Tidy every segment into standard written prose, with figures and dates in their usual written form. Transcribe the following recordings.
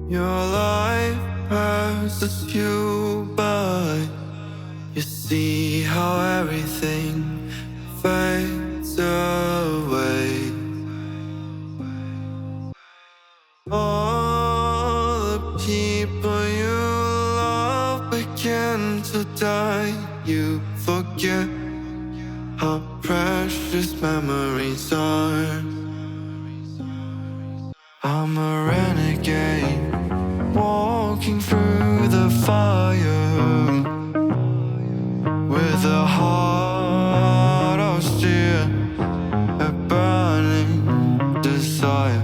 Your life passes you by. You see how everything fades away. All the people you love begin to die. You forget how precious memories are. I'm a renegade, walking through the fire, with a heart of steel, a burning desire.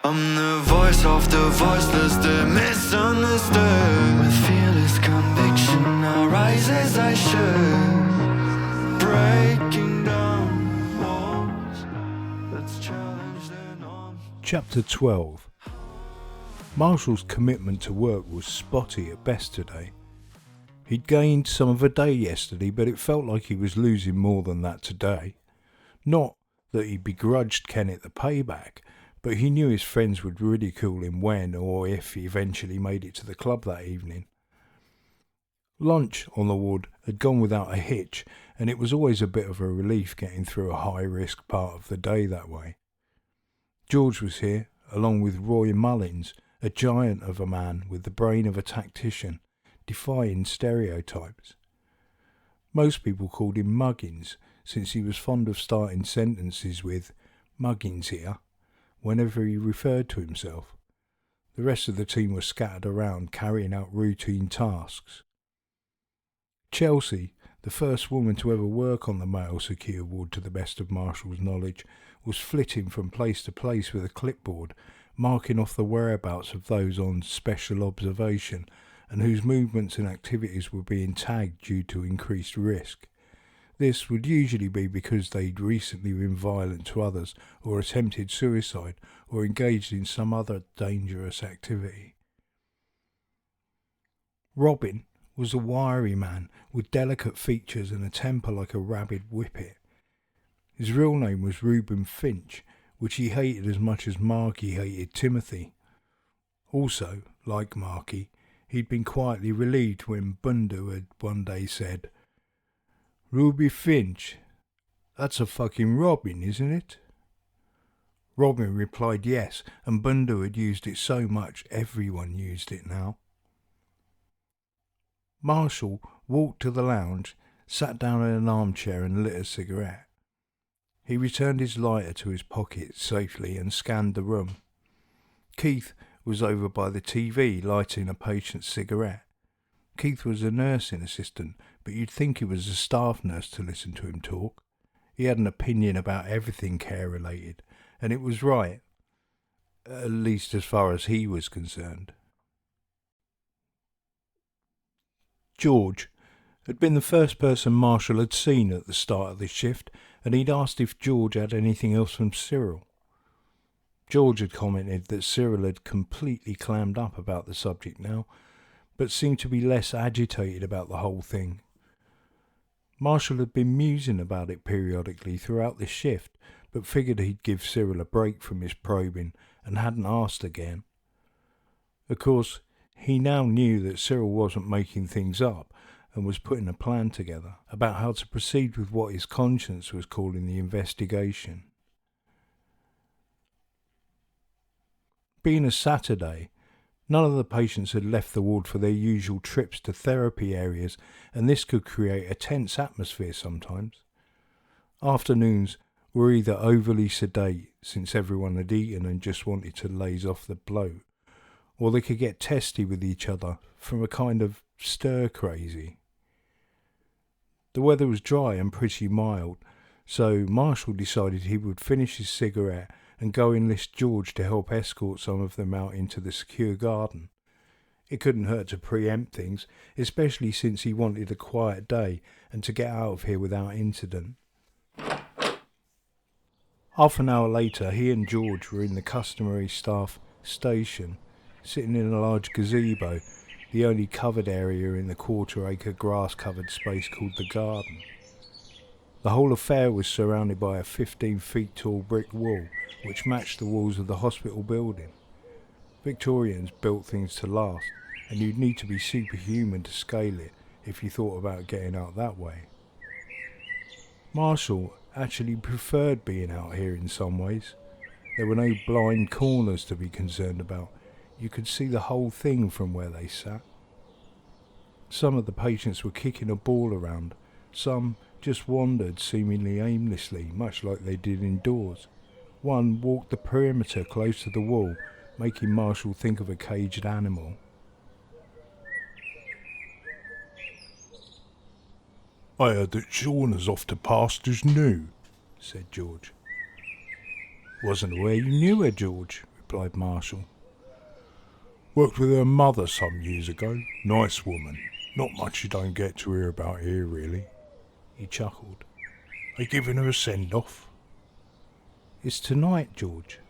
I'm the voice of the voiceless, the misunderstood. With fearless conviction, I rise as I should, breaking down walls. Let's challenge the norm. Chapter 12. Marshall's commitment to work was spotty at best today. He'd gained some of a day yesterday, but it felt like he was losing more than that today. Not that he begrudged Kenneth the payback, but he knew his friends would ridicule him when or if he eventually made it to the club that evening. Lunch on the ward had gone without a hitch, and it was always a bit of a relief getting through a high-risk part of the day that way. George was here, along with Roy Mullins, a giant of a man with the brain of a tactician, defying stereotypes. Most people called him Muggins, since he was fond of starting sentences with "Muggins here" whenever he referred to himself. The rest of the team were scattered around carrying out routine tasks. Chelsea, the first woman to ever work on the male secure ward to the best of Marshall's knowledge, was flitting from place to place with a clipboard, marking off the whereabouts of those on special observation and whose movements and activities were being tagged due to increased risk. This would usually be because they'd recently been violent to others or attempted suicide or engaged in some other dangerous activity. Robin was a wiry man with delicate features and a temper like a rabid whippet. His real name was Reuben Finch, which he hated as much as Marky hated Timothy. Also, like Marky, he'd been quietly relieved when Bundu had one day said, "Ruby Finch, that's a fucking Robin, isn't it?" Robin replied yes, and Bundu had used it so much everyone used it now. Marshall walked to the lounge, sat down in an armchair and lit a cigarette. He returned his lighter to his pocket safely and scanned the room. Keith was over by the TV lighting a patient's cigarette. Keith was a nursing assistant, but you'd think he was a staff nurse to listen to him talk. He had an opinion about everything care-related, and it was right, at least as far as he was concerned. George had been the first person Marshall had seen at the start of the shift, and he'd asked if George had anything else from Cyril. George had commented that Cyril had completely clammed up about the subject now, but seemed to be less agitated about the whole thing. Marshall had been musing about it periodically throughout the shift, but figured he'd give Cyril a break from his probing and hadn't asked again. Of course, he now knew that Cyril wasn't making things up and was putting a plan together about how to proceed with what his conscience was calling the investigation. Being a Saturday, none of the patients had left the ward for their usual trips to therapy areas, and this could create a tense atmosphere sometimes. Afternoons were either overly sedate, since everyone had eaten and just wanted to laze off the bloat, or they could get testy with each other from a kind of stir-crazy. The weather was dry and pretty mild, so Marshall decided he would finish his cigarette and go enlist George to help escort some of them out into the secure garden. It couldn't hurt to preempt things, especially since he wanted a quiet day and to get out of here without incident. Half an hour later, he and George were in the customary staff station, sitting in a large gazebo, the only covered area in the quarter-acre grass-covered space called the garden. The whole affair was surrounded by a 15-feet tall brick wall, which matched the walls of the hospital building. Victorians built things to last, and you'd need to be superhuman to scale it if you thought about getting out that way. Marshall actually preferred being out here in some ways. There were no blind corners to be concerned about. You could see the whole thing from where they sat. Some of the patients were kicking a ball around. Some just wandered seemingly aimlessly, much like they did indoors. One walked the perimeter close to the wall, making Marshall think of a caged animal. "I heard that Shauna's off to pastures new," said George. "Wasn't aware you knew her, George," replied Marshall. "Worked with her mother some years ago. Nice woman. Not much you don't get to hear about here, really." He chuckled. "They giving her a send-off?" "It's tonight, George."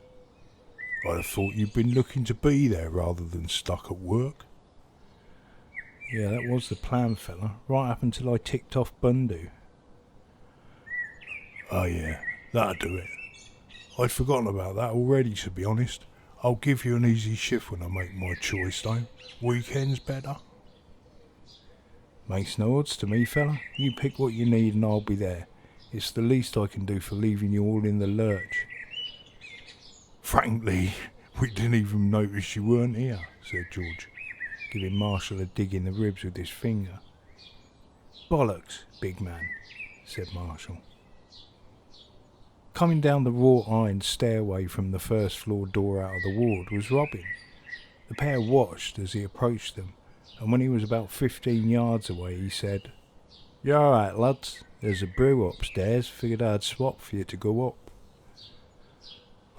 "I'd have thought you'd been looking to be there rather than stuck at work." "Yeah, that was the plan, fella, right up until I ticked off Bundu." "Oh yeah, that'll do it. I'd forgotten about that already, to be honest. I'll give you an easy shift when I make my choice, though. Weekends better?" "Makes no odds to me, fella. You pick what you need and I'll be there. It's the least I can do for leaving you all in the lurch." "Frankly, we didn't even notice you weren't here," said George, giving Marshall a dig in the ribs with his finger. "Bollocks, big man," said Marshall. Coming down the wrought iron stairway from the first floor door out of the ward was Robin. The pair watched as he approached them, and when he was about 15 yards away he said, "You alright, lads? There's a brew upstairs. Figured I'd swap for you to go up."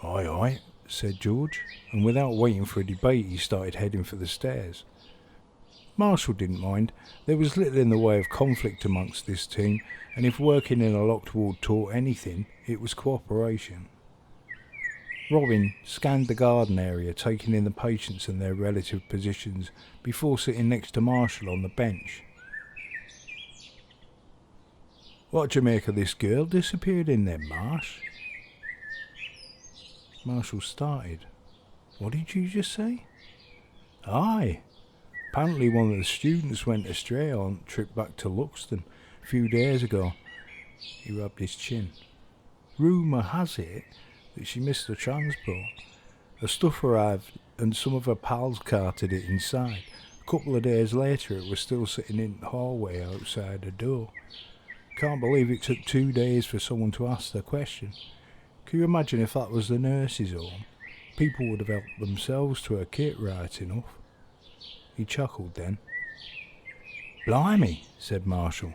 "Aye, aye," said George, and without waiting for a debate he started heading for the stairs. Marshall didn't mind. There was little in the way of conflict amongst this team, and if working in a locked ward taught anything, it was cooperation. Robin scanned the garden area, taking in the patients and their relative positions before sitting next to Marshall on the bench. "What do you make of this girl disappeared in there, Marsh?" Marshall started. "What did you just say?" "Aye. Apparently one of the students went astray on a trip back to Luxton a few days ago." He rubbed his chin. "Rumour has it that she missed the transport. Her stuff arrived and some of her pals carted it inside. A couple of days later it was still sitting in the hallway outside the door. Can't believe it took 2 days for someone to ask the question. Can you imagine if that was the nurse's home? People would have helped themselves to her kit right enough." He chuckled then. "Blimey," said Marshall.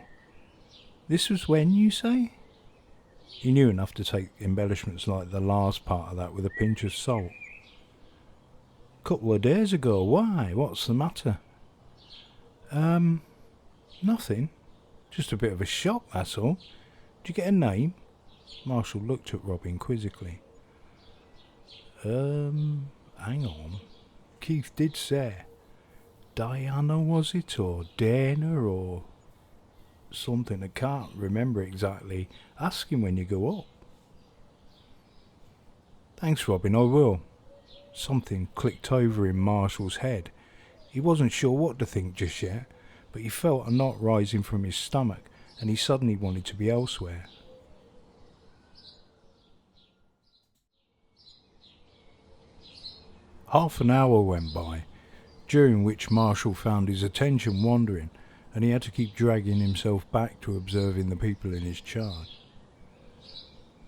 "This was when, you say?" He knew enough to take embellishments like the last part of that with a pinch of salt. "Couple of days ago. Why? What's the matter?" Nothing. Just a bit of a shock, that's all. Did you get a name?" Marshall looked at Robin quizzically. Hang on. Keith did say. Diana, was it? Or Dana, or something? I can't remember exactly. Ask him when you go up." "Thanks, Robin, I will." Something clicked over in Marshall's head. He wasn't sure what to think just yet, but he felt a knot rising from his stomach, and he suddenly wanted to be elsewhere. Half an hour went by, during which Marshall found his attention wandering, and he had to keep dragging himself back to observing the people in his charge.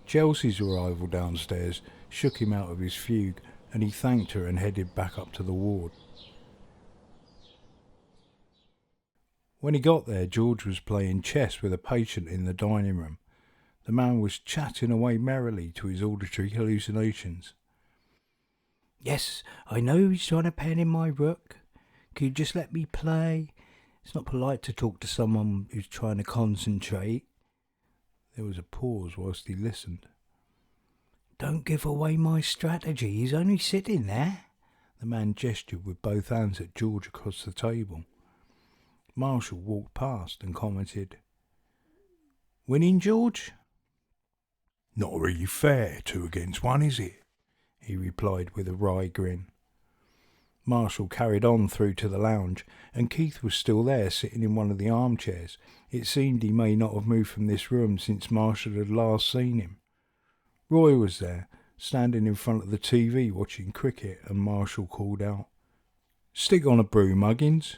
Chelsea's arrival downstairs shook him out of his fugue, and he thanked her and headed back up to the ward. When he got there, George was playing chess with a patient in the dining room. The man was chatting away merrily to his auditory hallucinations. "Yes, I know he's trying to pen in my rook. Could you just let me play? It's not polite to talk to someone who's trying to concentrate." There was a pause whilst he listened. "Don't give away my strategy. He's only sitting there." The man gestured with both hands at George across the table. Marshall walked past and commented, "Winning, George?" "Not really fair, 2 against 1, is it?" he replied with a wry grin. Marshall carried on through to the lounge, and Keith was still there, sitting in one of the armchairs. It seemed he may not have moved from this room since Marshall had last seen him. Roy was there, standing in front of the TV watching cricket, and Marshall called out, "Stick on a brew, Muggins."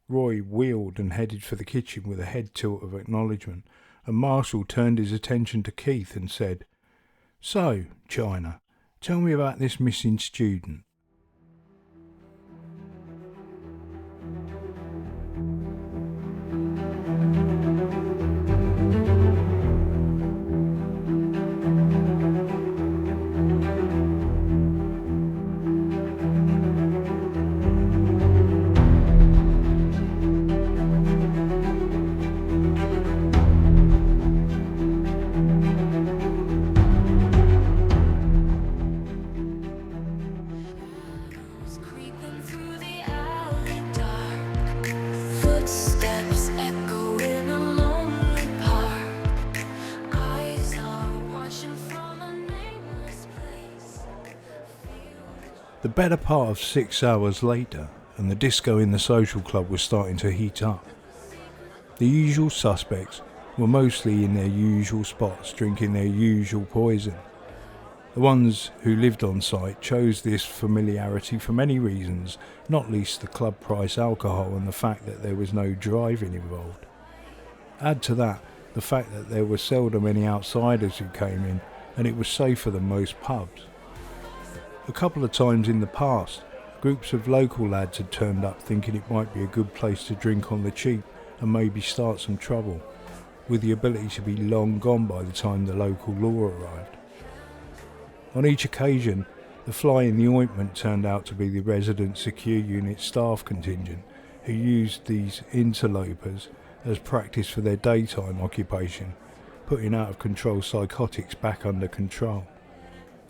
Roy wheeled and headed for the kitchen with a head tilt of acknowledgement, and Marshall turned his attention to Keith and said, "So, China, tell me about this missing student." The better part of 6 hours later, and the disco in the social club was starting to heat up. The usual suspects were mostly in their usual spots, drinking their usual poison. The ones who lived on site chose this familiarity for many reasons, not least the club price alcohol and the fact that there was no driving involved. Add to that the fact that there were seldom any outsiders who came in, and it was safer than most pubs. A couple of times in the past, groups of local lads had turned up thinking it might be a good place to drink on the cheap and maybe start some trouble, with the ability to be long gone by the time the local law arrived. On each occasion, the fly in the ointment turned out to be the resident secure unit staff contingent, who used these interlopers as practice for their daytime occupation, putting out of control psychotics back under control.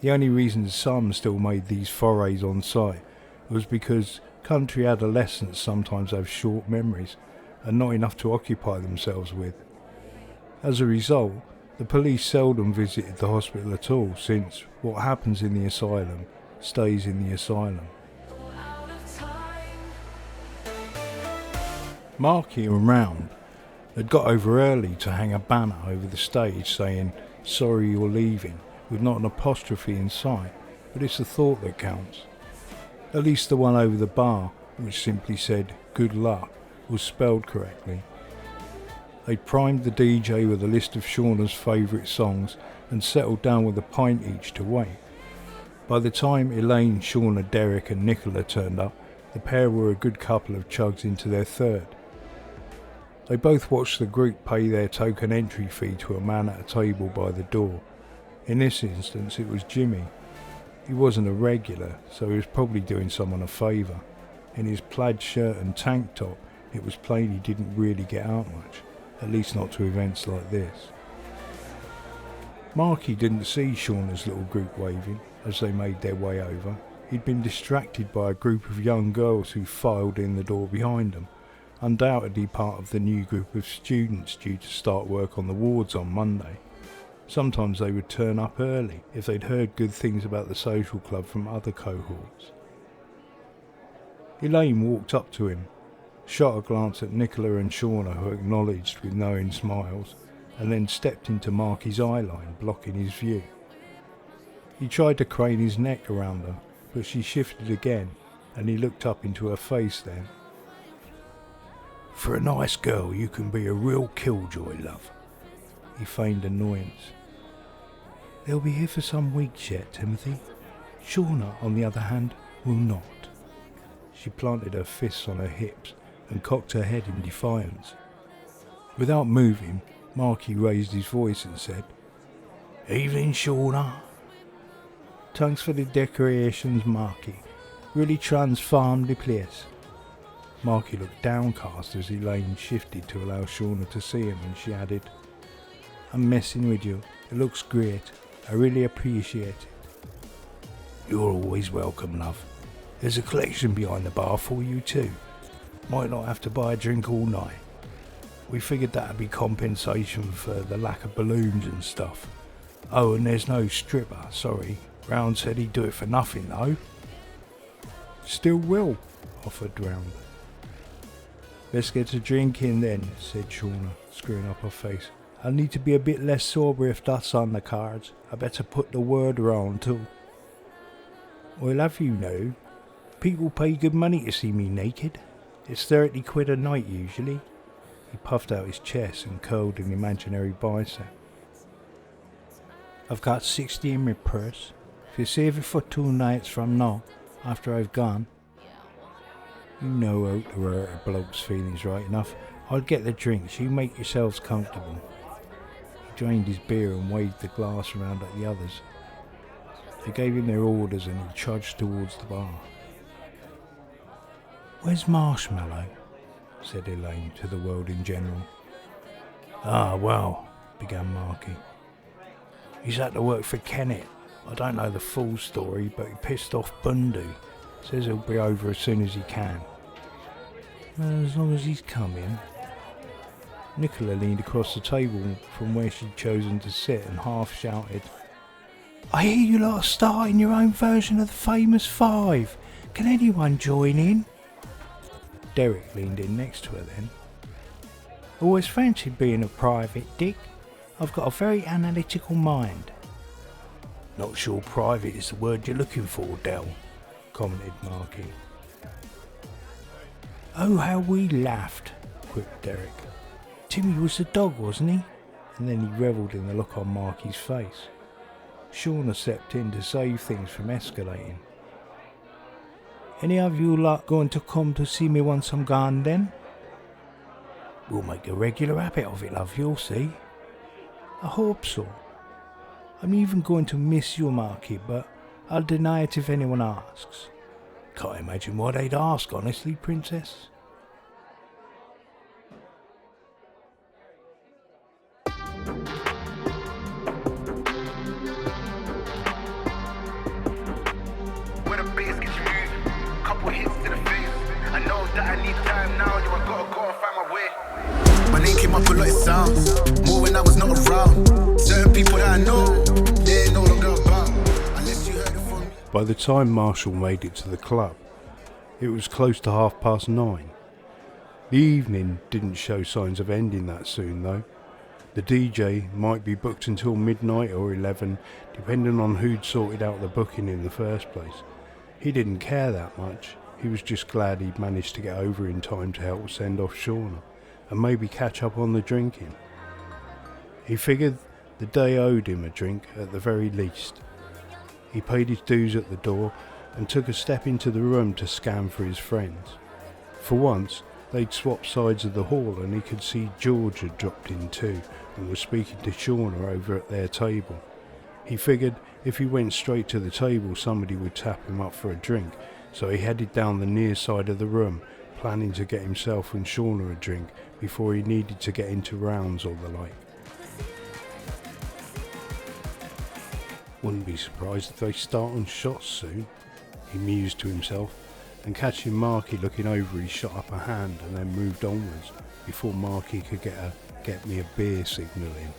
The only reason some still made these forays on site was because country adolescents sometimes have short memories and not enough to occupy themselves with. As a result, the police seldom visited the hospital at all, since what happens in the asylum stays in the asylum. Marky and Round had got over early to hang a banner over the stage saying, "Sorry you're leaving," with not an apostrophe in sight, but it's the thought that counts. At least the one over the bar, which simply said "Good luck," was spelled correctly. They primed the DJ with a list of Shauna's favourite songs and settled down with a pint each to wait. By the time Elaine, Shauna, Derek and Nicola turned up, the pair were a good couple of chugs into their third. They both watched the group pay their token entry fee to a man at a table by the door. In this instance it was Jimmy. He wasn't a regular, so he was probably doing someone a favour. In his plaid shirt and tank top, it was plain he didn't really get out much, at least not to events like this. Marky didn't see Shauna's little group waving as they made their way over. He'd been distracted by a group of young girls who filed in the door behind them, undoubtedly part of the new group of students due to start work on the wards on Monday. Sometimes they would turn up early if they'd heard good things about the social club from other cohorts. Elaine walked up to him, shot a glance at Nicola and Shauna, who acknowledged with knowing smiles, and then stepped into Marky's eye line, blocking his view. He tried to crane his neck around her, but she shifted again, and he looked up into her face then. "For a nice girl, you can be a real killjoy, love." He feigned annoyance. "They'll be here for some weeks yet, Timothy. Shauna, on the other hand, will not." She planted her fists on her hips and cocked her head in defiance. Without moving, Marky raised his voice and said, "Evening, Shauna." "Thanks for the decorations, Marky. Really transformed the place." Marky looked downcast as Elaine shifted to allow Shauna to see him, and she added, "I'm messing with you. It looks great. I really appreciate it." "You're always welcome, love. There's a collection behind the bar for you too. Might not have to buy a drink all night. We figured that'd be compensation for the lack of balloons and stuff. Oh, and there's no stripper, sorry. Round said he'd do it for nothing though." Still will, offered Round. Let's get a drink in then, said Shauna, screwing up her face. I'll need to be a bit less sober if that's on the cards. I better put the word around too. Well, have you know, people pay good money to see me naked. It's 30 quid a night usually. He puffed out his chest and curled an imaginary bicep. I've got 60 in my purse. If you save it for 2 nights from now, after I've gone. You know how to hurt a bloke's feelings right enough. I'll get the drinks, you make yourselves comfortable. He drained his beer and waved the glass around at the others. They gave him their orders and he trudged towards the bar. Where's Marshmallow? Said Elaine to the world in general. Ah, well, began Marky. He's had to work for Kennett. I don't know the full story, but he pissed off Bundu. Says he'll be over as soon as he can. Well, as long as he's coming. Nicola leaned across the table from where she'd chosen to sit and half shouted, I hear you lot are starting your own version of the famous 5. Can anyone join in? Derek leaned in next to her then. Always fancied being a private, Dick. I've got a very analytical mind. Not sure private is the word you're looking for, Del, commented Marky. Oh, how we laughed, quipped Derek. Timmy was the dog, wasn't he? And then he revelled in the look on Marky's face. Shauna stepped in to save things from escalating. Any of you lot going to come to see me once I'm gone then? We'll make a regular habit of it, love, you'll see. I hope so. I'm even going to miss you, Marky, but I'll deny it if anyone asks. Can't imagine why they'd ask, honestly, Princess. When a bass gets moved, couple hits to the face. I know that I need time now, yo, I gotta go and find my way. My name came up a lot of sounds, more when I was not around. Certain people that I know, they ain't no longer about. Unless you heard it from me. By the time Marshall made it to the club, it was close to 9:30. The evening didn't show signs of ending that soon though. The DJ might be booked until midnight or 11, depending on who'd sorted out the booking in the first place. He didn't care that much. He was just glad he'd managed to get over in time to help send off Shauna and maybe catch up on the drinking. He figured the day owed him a drink at the very least. He paid his dues at the door and took a step into the room to scan for his friends. For once, they'd swapped sides of the hall and he could see George had dropped in too and was speaking to Shauna over at their table. He figured if he went straight to the table somebody would tap him up for a drink, so he headed down the near side of the room, planning to get himself and Shauna a drink before he needed to get into rounds or the like. Wouldn't be surprised if they start on shots soon, he mused to himself, and catching Marky looking over, he shot up a hand and then moved onwards before Marky could get me a beer signal in.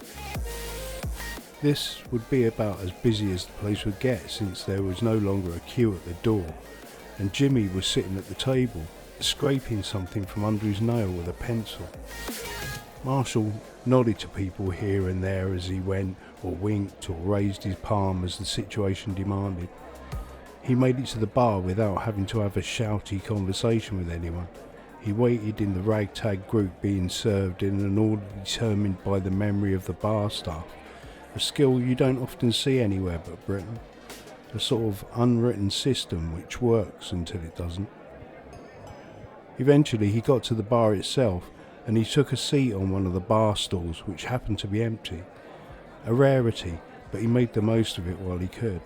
This would be about as busy as the place would get since there was no longer a queue at the door, and Jimmy was sitting at the table, scraping something from under his nail with a pencil. Marshall nodded to people here and there as he went, or winked or raised his palm as the situation demanded. He made it to the bar without having to have a shouty conversation with anyone. He waited in the ragtag group being served in an order determined by the memory of the bar staff, a skill you don't often see anywhere but Britain, a sort of unwritten system which works until it doesn't. Eventually he got to the bar itself and he took a seat on one of the bar stools which happened to be empty. A rarity, but he made the most of it while he could.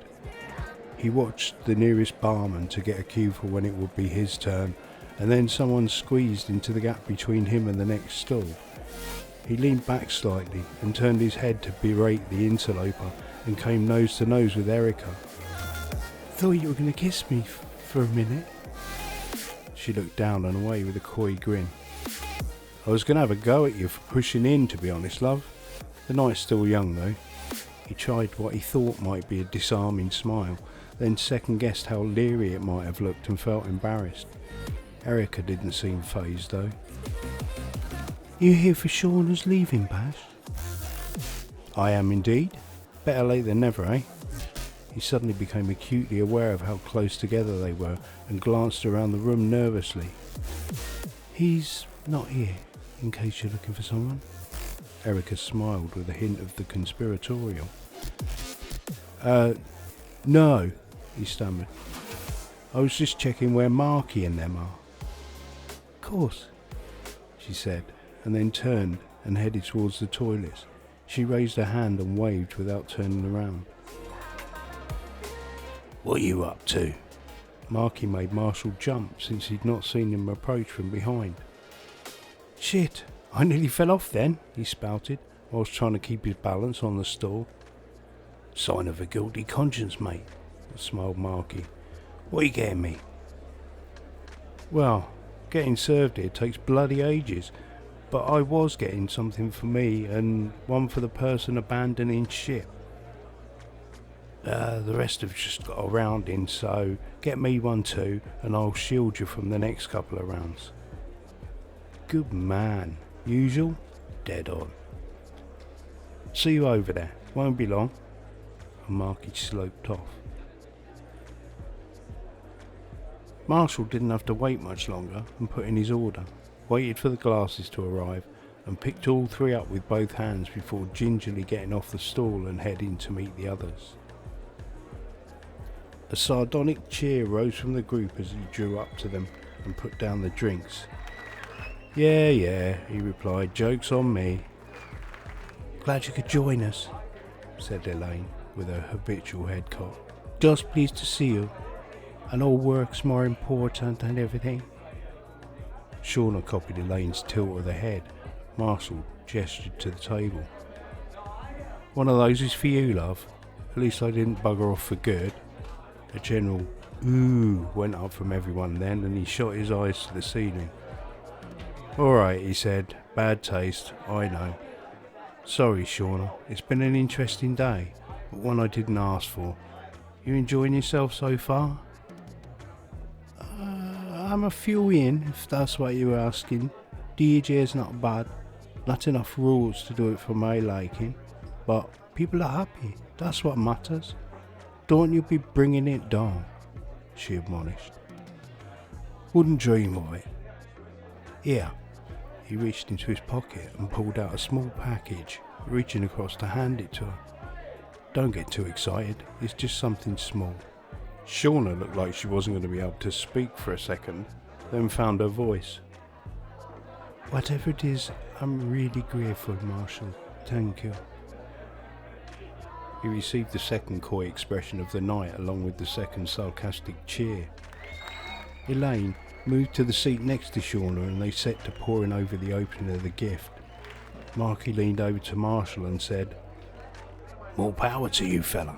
He watched the nearest barman to get a cue for when it would be his turn, and then someone squeezed into the gap between him and the next stool. He leaned back slightly and turned his head to berate the interloper and came nose to nose with Erica. Thought you were going to kiss me for a minute. She looked down and away with a coy grin. I was going to have a go at you for pushing in, to be honest, love. The night's still young though. He tried what he thought might be a disarming smile, then second-guessed how leery it might have looked and felt embarrassed. Erica didn't seem fazed though. "You here for Shauna's leaving bash?" "I am indeed. Better late than never, eh?" He suddenly became acutely aware of how close together they were and glanced around the room nervously. "He's not here, in case you're looking for someone." Erica smiled with a hint of the conspiratorial. No," he stammered. "I was just checking where Marky and them are." "Of course," she said, and then turned and headed towards the toilets. She raised her hand and waved without turning around. "What are you up to?" Marky made Marshall jump since he'd not seen him approach from behind. "Shit, I nearly fell off then," he spouted, whilst trying to keep his balance on the stool. "Sign of a guilty conscience, mate," smiled Marky. "What are you getting me?" "Well, getting served here takes bloody ages, but I was getting something for me and one for the person abandoning ship. The rest have just got a round in, so get me one too and I'll shield you from the next couple of rounds." "Good man. Usual?" "Dead on." "See you over there. Won't be long." And Marky sloped off. Marshall didn't have to wait much longer and put in his order, waited for the glasses to arrive and picked all three up with both hands before gingerly getting off the stool and heading to meet the others. A sardonic cheer rose from the group as he drew up to them and put down the drinks. Yeah, he replied, "Joke's on me." "Glad you could join us," said Elaine with her habitual head cock. "Just pleased to see you. I know work's more important than everything." Shauna copied Elaine's tilt of the head. Marshall gestured to the table. "One of those is for you, love. At least I didn't bugger off for good." A general "ooh" went up from everyone then, and he shot his eyes to the ceiling. "Alright," he said. "Bad taste, I know. Sorry, Shauna. It's been an interesting day, but one I didn't ask for. You enjoying yourself so far?" I'm a few in, if that's what you were asking. DJ's not bad. Not enough rules to do it for my liking. But people are happy. That's what matters. Don't you be bringing it down," she admonished. "Wouldn't dream of it. Here." He reached into his pocket and pulled out a small package, reaching across to hand it to her. "Don't get too excited. It's just something small." Shauna looked like she wasn't going to be able to speak for a second, then found her voice. "Whatever it is, I'm really grateful, Marshall. Thank you." He received the second coy expression of the night along with the second sarcastic cheer. Elaine moved to the seat next to Shauna and they set to poring over the opening of the gift. Marky leaned over to Marshall and said, "More power to you, fella.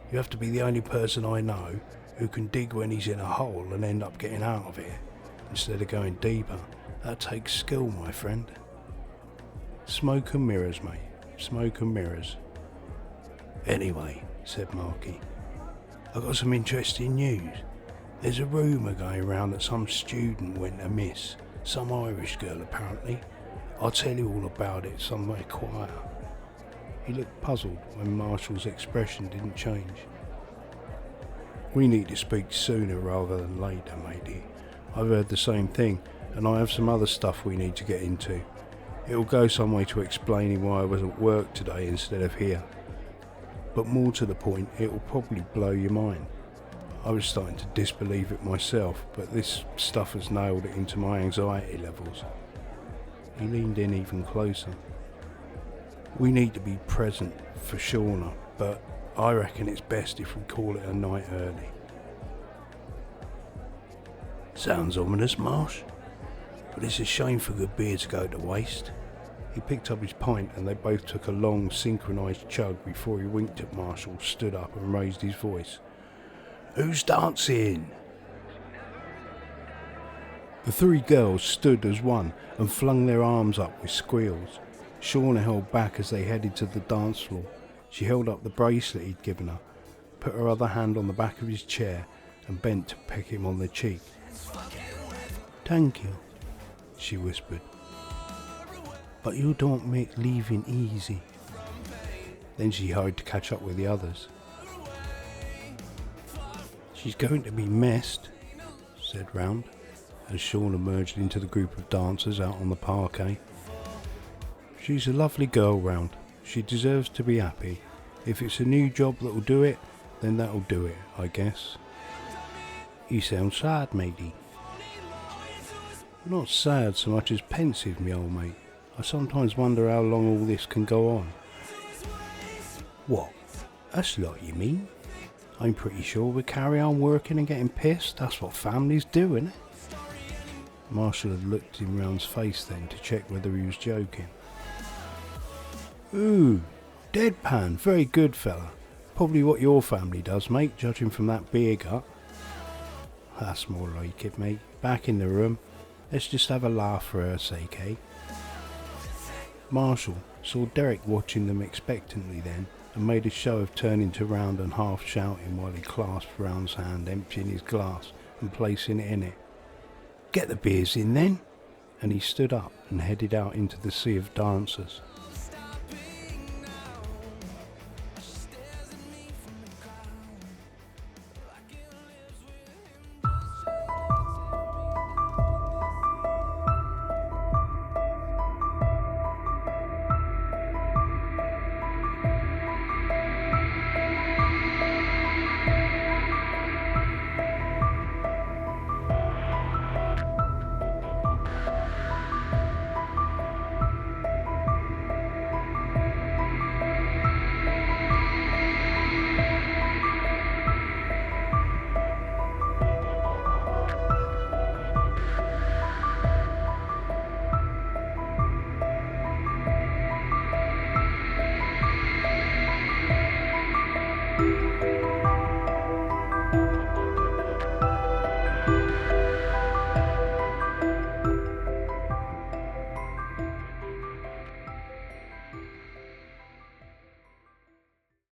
You have to be the only person I know who can dig when he's in a hole and end up getting out of it, instead of going deeper. That takes skill, my friend." "Smoke and mirrors, mate. Smoke and mirrors." "Anyway," said Marky, "I got some interesting news. There's a rumour going around that some student went amiss. Some Irish girl, apparently. I'll tell you all about it somewhere quiet." He looked puzzled when Marshall's expression didn't change. "We need to speak sooner rather than later, matey. I've heard the same thing, and I have some other stuff we need to get into. It'll go some way to explaining why I was at work today instead of here. But more to the point, it will probably blow your mind. I was starting to disbelieve it myself, but this stuff has nailed it into my anxiety levels." He leaned in even closer. "We need to be present for Shauna, but I reckon it's best if we call it a night early." "Sounds ominous, Marsh, but it's a shame for good beer to go to waste." He picked up his pint and they both took a long synchronised chug before he winked at Marshall, stood up and raised his voice. "Who's dancing?" The three girls stood as one and flung their arms up with squeals. Shauna held back as they headed to the dance floor. She held up the bracelet he'd given her. put her other hand on the back of his chair and bent to peck him on the cheek. "Thank you," she whispered. "But you don't make leaving easy." Then she hurried to catch up with the others. "She's going to be missed," said Round, as Sean emerged into the group of dancers out on the parquet. "She's a lovely girl, Round. She deserves to be happy. If it's a new job that'll do it, then that'll do it, I guess." "You sound sad, matey." "Not sad so much as pensive, me old mate. I sometimes wonder how long all this can go on." "What? That's what you mean? I'm pretty sure we'll carry on working and getting pissed. That's what families do, innit?" Marshall had looked in Round's face then to check whether he was joking. "Ooh, deadpan, very good fella. Probably what your family does, mate, judging from that beer gut." "That's more like it, mate. Back in the room. Let's just have a laugh for her sake, eh?" Marshall saw Derek watching them expectantly then, and made a show of turning to Round and half shouting while he clasped Round's hand, emptying his glass and placing it in it. "Get the beers in then!" And he stood up and headed out into the sea of dancers.